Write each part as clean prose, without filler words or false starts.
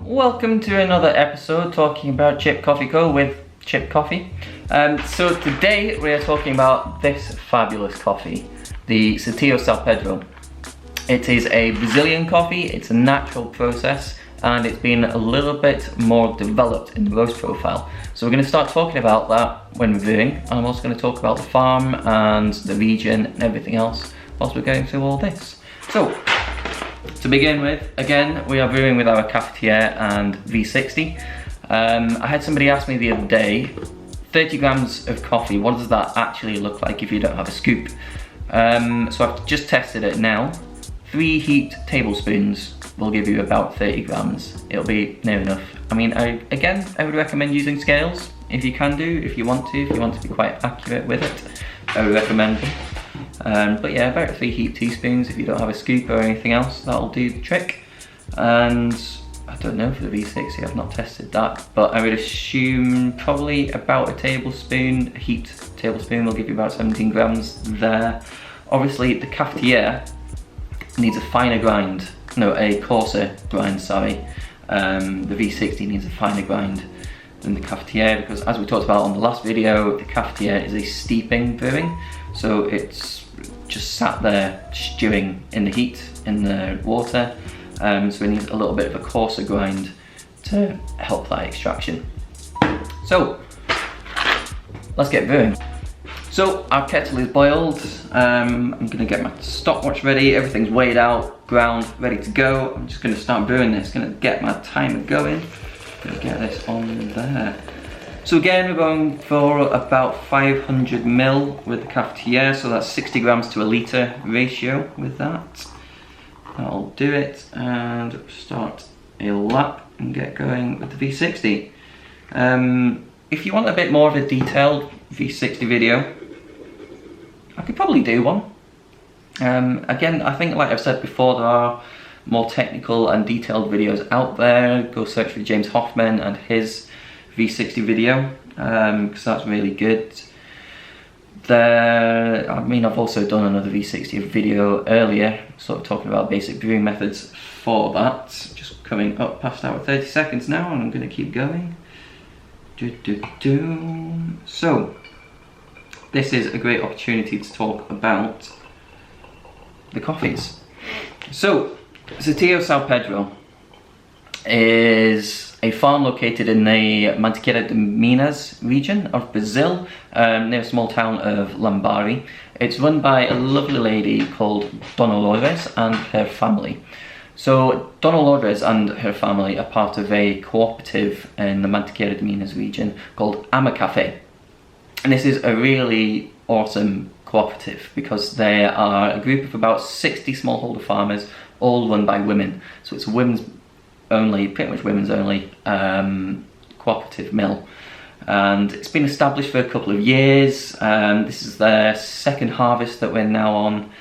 welcome to another episode talking about Chipp Coffee Co. with Chipp Coffee. So today we are talking about this fabulous coffee, the Sitio Sao Pedro. It is a Brazilian coffee, it's a natural process, and it's been a little bit more developed in the roast profile. So we're going to start talking about that when we're brewing, and I'm also going to talk about the farm and the region and everything else whilst we're going through all this. So, to begin with, again, we are brewing with our cafetiere and V60. I had somebody ask me the other day, 30 grams of coffee, what does that actually look like if you don't have a scoop? So I've just tested it now. 3 heaped tablespoons will give you about 30 grams. It'll be near enough. I mean, I would recommend using scales if you can do, if you want to be quite accurate with it. I would recommend them. But yeah, about 3 heaped teaspoons if you don't have a scoop or anything else, that'll do the trick. And I don't know for the V60, I've not tested that, but I would assume probably about a tablespoon, a heaped tablespoon will give you about 17 grams there. Obviously the cafetiere needs a finer grind, no, a coarser grind, sorry. The V60 needs a finer grind than the cafetiere because, as we talked about on the last video, the cafetiere is a steeping brewing, so it's just sat there stewing in the heat, in the water, so it needs a little bit of a coarser grind to help that extraction. So, let's get brewing. So our kettle is boiled. I'm gonna get my stopwatch ready. Everything's weighed out, ground, ready to go. I'm just gonna start brewing this. Gonna get my timer going. Gonna get this on there. So again, we're going for about 500 ml with the cafetiere, so that's 60 grams to a litre ratio with that. That'll do it, and start a lap and get going with the V60. If you want a bit more of a detailed V60 video, I could probably do one. Again, I think like I've said before, there are more technical and detailed videos out there. Go search for James Hoffman and his V60 video, because that's really good. I mean, I've also done another V60 video earlier, sort of talking about basic brewing methods for that. Just coming up past our 30 seconds now, and I'm going to keep going. So, this is a great opportunity to talk about the coffees. So, Sitio Sao Pedro is a farm located in the Mantiqueira de Minas region of Brazil, near a small town of Lambari. It's run by a lovely lady called Dona Lourdes and her family. So Dona Lourdes and her family are part of a cooperative in the Mantiqueira de Minas region called Ama Café. And this is a really awesome cooperative because they are a group of about 60 smallholder farmers, all run by women. So it's a women's only, pretty much women's only cooperative mill. And it's been established for a couple of years. This is their second harvest that we're now on.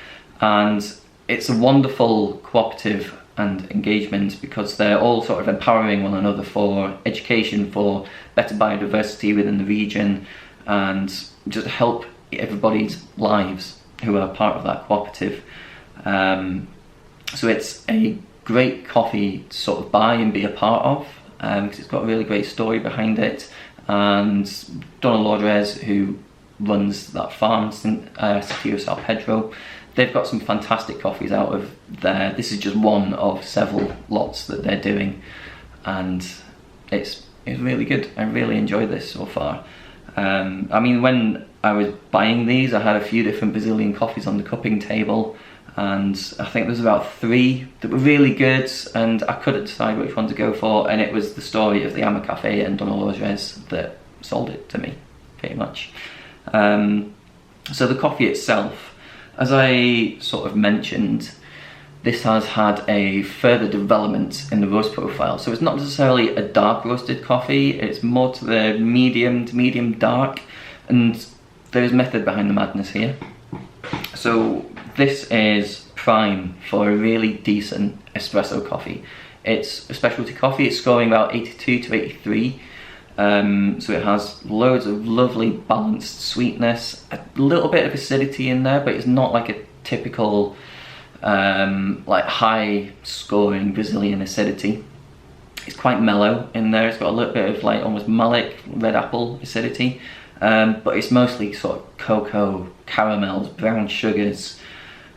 And it's a wonderful cooperative and engagement because they're all sort of empowering one another for education, for better biodiversity within the region, and just help everybody's lives who are part of that cooperative. So it's a great coffee to sort of buy and be a part of, because it's got a really great story behind it. And Dona Lourdes, who runs that farm, Sitio Sao Pedro, they've got some fantastic coffees out of there. This is just one of several lots that they're doing, and it's really good. I really enjoyed this so far. I mean, when I was buying these, I had a few different Brazilian coffees on the cupping table, and I think there's about 3 that were really good, and I couldn't decide which one to go for, and it was the story of the Ama Café and Dona Lourdes that sold it to me, pretty much. So the coffee itself, as I sort of mentioned, this has had a further development in the roast profile. So it's not necessarily a dark roasted coffee, it's more to the medium dark, and there's method behind the madness here. So this is prime for a really decent espresso coffee. It's a specialty coffee, it's scoring about 82 to 83. So it has loads of lovely balanced sweetness, a little bit of acidity in there, but it's not like a typical like high scoring Brazilian acidity. It's quite mellow in there. It's got a little bit of like almost malic red apple acidity, but it's mostly sort of cocoa, caramels, brown sugars.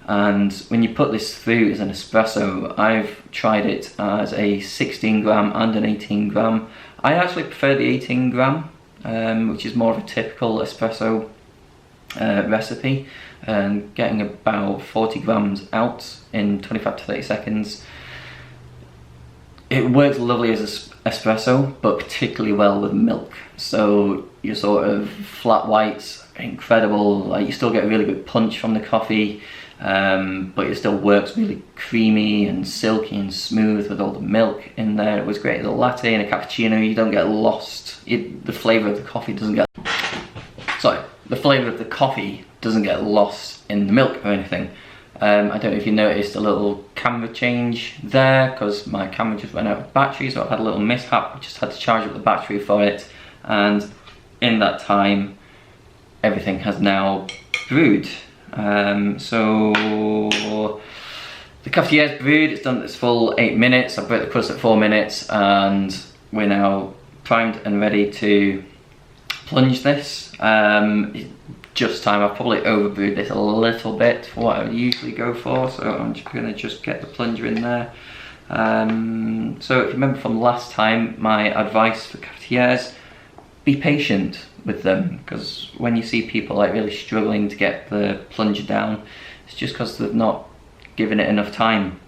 And when you put this through as an espresso, I've tried it as a 16 gram and an 18 gram. I actually prefer the 18 gram, which is more of a typical espresso recipe, and getting about 40 grams out in 25 to 30 seconds. It works lovely as espresso, but particularly well with milk. So your sort of flat whites are incredible. Like, you still get a really good punch from the coffee, but it still works really creamy and silky and smooth with all the milk in there. It was great as a latte and a cappuccino. You don't get lost. The flavour of the coffee doesn't get... Sorry, the flavour of the coffee doesn't get lost in the milk or anything. I don't know if you noticed a little camera change there, because my camera just ran out of battery, so I've had a little mishap. I just had to charge up the battery for it, and in that time everything has now brewed. So the cafetiere's brewed, it's done its full 8 minutes. I broke the crust at 4 minutes, and we're now primed and ready to plunge this. Just time. I've probably overbrewed this a little bit for what I would usually go for, so I'm just going to get the plunger in there. So if you remember from last time, my advice for cafetieres: be patient with them, because when you see people like really struggling to get the plunger down, it's just because they've not given it enough time.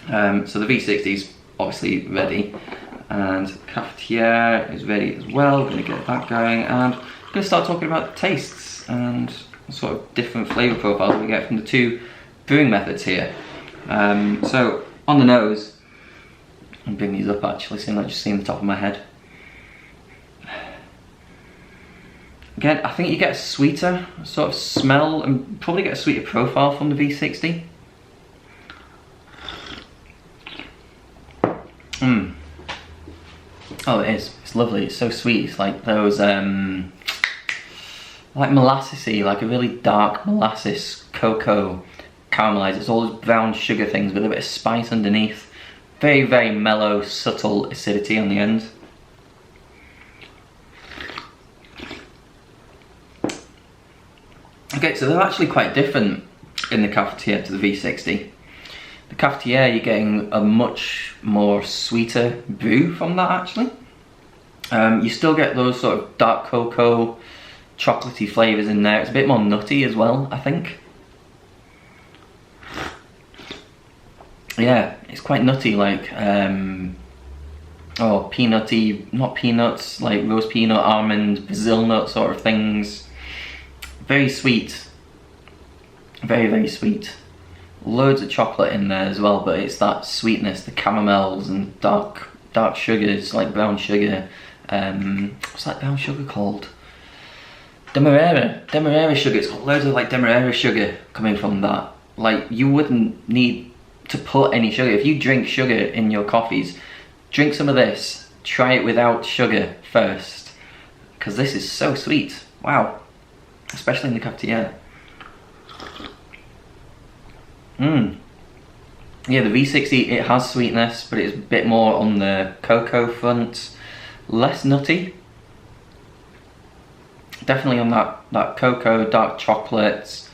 So the V60 is obviously ready, and cafetiere is ready as well. We're going to get that going, and I'm going to start talking about the tastes and sort of different flavour profiles we get from the two brewing methods here. So on the nose, I'll bring these up actually, so I'm not just seeing the top of my head. Again, I think you get a sweeter sort of smell and probably get a sweeter profile from the V60. Oh, it is. It's lovely. It's so sweet. It's like those like molassesy, like a really dark molasses cocoa caramelized. It's all those brown sugar things with a bit of spice underneath. Very, very mellow, subtle acidity on the end. Okay, so they're actually quite different in the cafetiere to the V60. The cafetiere, you're getting a much more sweeter brew from that actually. You still get those sort of dark cocoa, chocolatey flavours in there. It's a bit more nutty as well, I think. Yeah, it's quite nutty, like peanutty, not peanuts, like roast peanut, almond, Brazil nut sort of things. Very sweet, very, very sweet. Loads of chocolate in there as well, but it's that sweetness, the caramels and dark sugars, like brown sugar. What's that brown sugar called? Demerara sugar. It's got loads of like Demerara sugar coming from that. Like, you wouldn't need to put any sugar. If you drink sugar in your coffees, drink some of this. Try it without sugar first, because this is so sweet. Wow. Especially in the cafetiere. Yeah, the V60, it has sweetness, but it's a bit more on the cocoa front. Less nutty. Definitely on that cocoa, dark chocolates.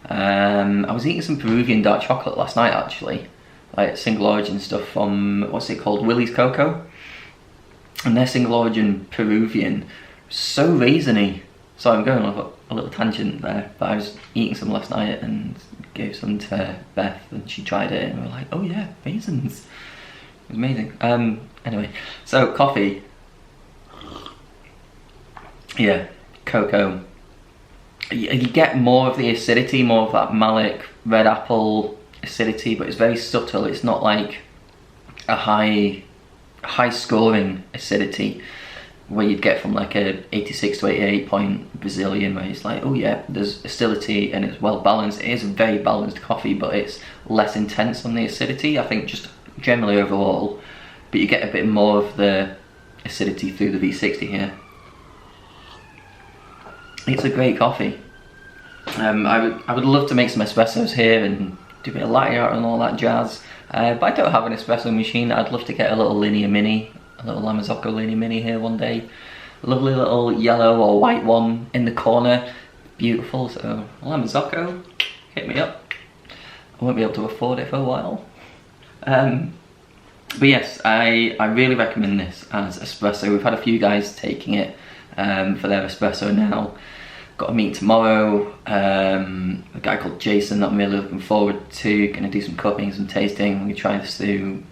I was eating some Peruvian dark chocolate last night actually. Like single origin stuff from, what's it called, Willie's Cocoa. And their single origin Peruvian, so raisiny. So I'm going off a little tangent there, but I was eating some last night and gave some to Beth, and she tried it and we were like, oh yeah, raisins. It was amazing. Anyway, so coffee. Yeah, cocoa. You get more of the acidity, more of that malic red apple acidity, but it's very subtle. It's not like a high scoring acidity where you'd get from like a 86 to 88 point Brazilian, where it's like, oh yeah, there's acidity and it's well balanced. It is a very balanced coffee, but it's less intense on the acidity, I think, just generally overall. But you get a bit more of the acidity through the V60 here. It's a great coffee. I would love to make some espressos here and do a bit of latte art and all that jazz, but I don't have an espresso machine. I'd love to get a little Linea Mini a little Lamazocco Lini Mini here one day. A lovely little yellow or white one in the corner. Beautiful, so Lamazocco, hit me up. I won't be able to afford it for a while. But yes, I really recommend this as espresso. We've had a few guys taking it for their espresso now. Got a meet tomorrow, a guy called Jason that I'm really looking forward to. Gonna do some cupping, some tasting. We're gonna try this through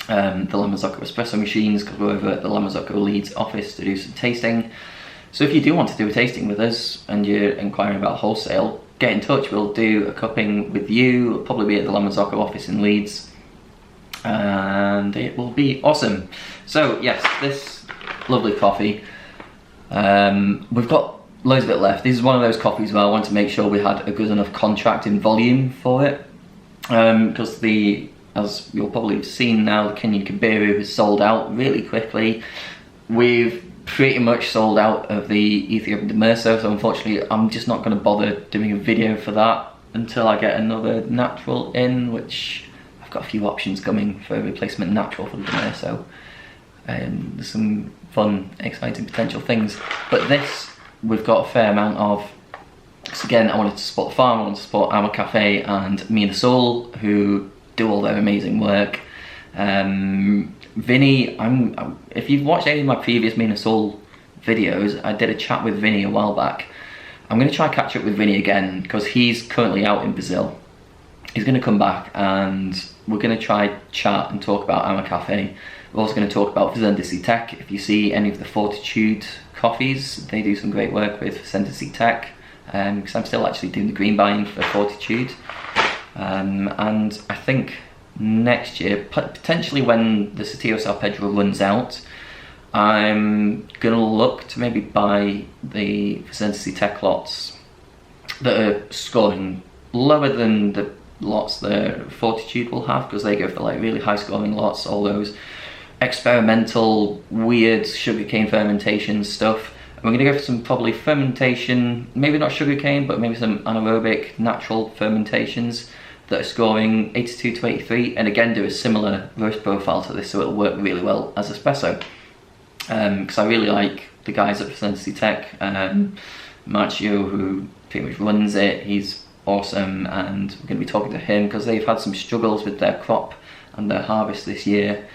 the Lamazocco espresso machines, because we're over at the Lamazocco Leeds office to do some tasting. So if you do want to do a tasting with us and you're inquiring about wholesale, get in touch. We'll do a cupping with you. It'll probably be at the Lamazocco office in Leeds, and it will be awesome. So yes, this lovely coffee, we've got loads of it left. This is one of those coffees where I want to make sure we had a good enough contract in volume for it, because as you'll probably have seen now, the Kenyan Kibiru has sold out really quickly. We've pretty much sold out of the Ethiopian Demerso, so unfortunately I'm just not going to bother doing a video for that until I get another natural in, which I've got a few options coming for a replacement natural for the Demerso. There's some fun, exciting potential things, but this we've got a fair amount of. Because again, I wanted to support the farm, I wanted to support Our Cafe and Me and the Soul, who do all their amazing work. Vinny, if you've watched any of my previous Me and the Soul videos, I did a chat with Vinny a while back. I'm going to try and catch up with Vinny again, because he's currently out in Brazil. He's going to come back and we're going to try chat and talk about Our Cafe. We're also going to talk about Fazenda Tech. If you see any of the Fortitude coffees, they do some great work with Fazenda Tech, because I'm still actually doing the green buying for Fortitude. And I think next year, potentially when the Sitio Sao Pedro runs out, I'm gonna look to maybe buy the Fazenda Tech lots that are scoring lower than the lots that Fortitude will have, because they go for like really high scoring lots, all those experimental weird sugarcane fermentation stuff. And we're gonna go for some probably fermentation, maybe not sugarcane, but maybe some anaerobic natural fermentations that are scoring 82 to 83, and again do a similar roast profile to this, so it'll work really well as espresso. Because I really like the guys at Fazenda Tech, Marcio, who pretty much runs it. He's awesome, and we're going to be talking to him because they've had some struggles with their crop and their harvest this year,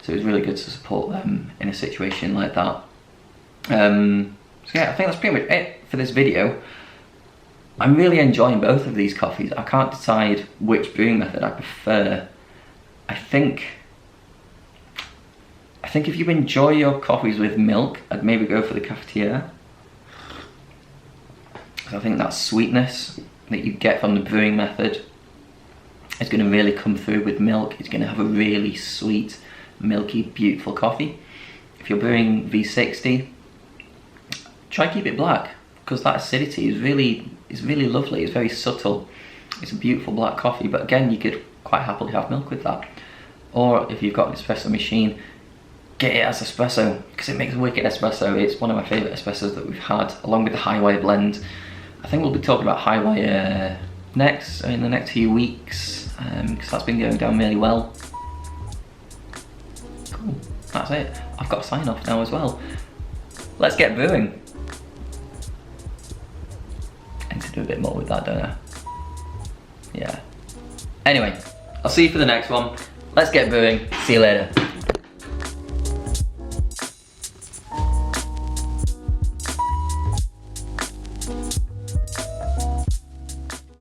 so it's really good to support them in a situation like that. So yeah, I think that's pretty much it for this video. I'm really enjoying both of these coffees. I can't decide which brewing method I prefer. I think if you enjoy your coffees with milk, I'd maybe go for the cafetiere. I think that sweetness that you get from the brewing method is going to really come through with milk. It's going to have a really sweet, milky, beautiful coffee. If you're brewing V60, try keep it black, because that acidity is really lovely. It's very subtle. It's a beautiful black coffee, but again, you could quite happily have milk with that. Or if you've got an espresso machine, get it as espresso, because it makes a wicked espresso. It's one of my favourite espressos that we've had, along with the high wire blend. I think we'll be talking about high wire next, in the next few weeks, because that's been going down really well. Cool, that's it. I've got to sign off now as well. Let's get brewing. I need to do a bit more with that, don't I? Yeah. Anyway, I'll see you for the next one. Let's get brewing. See you later.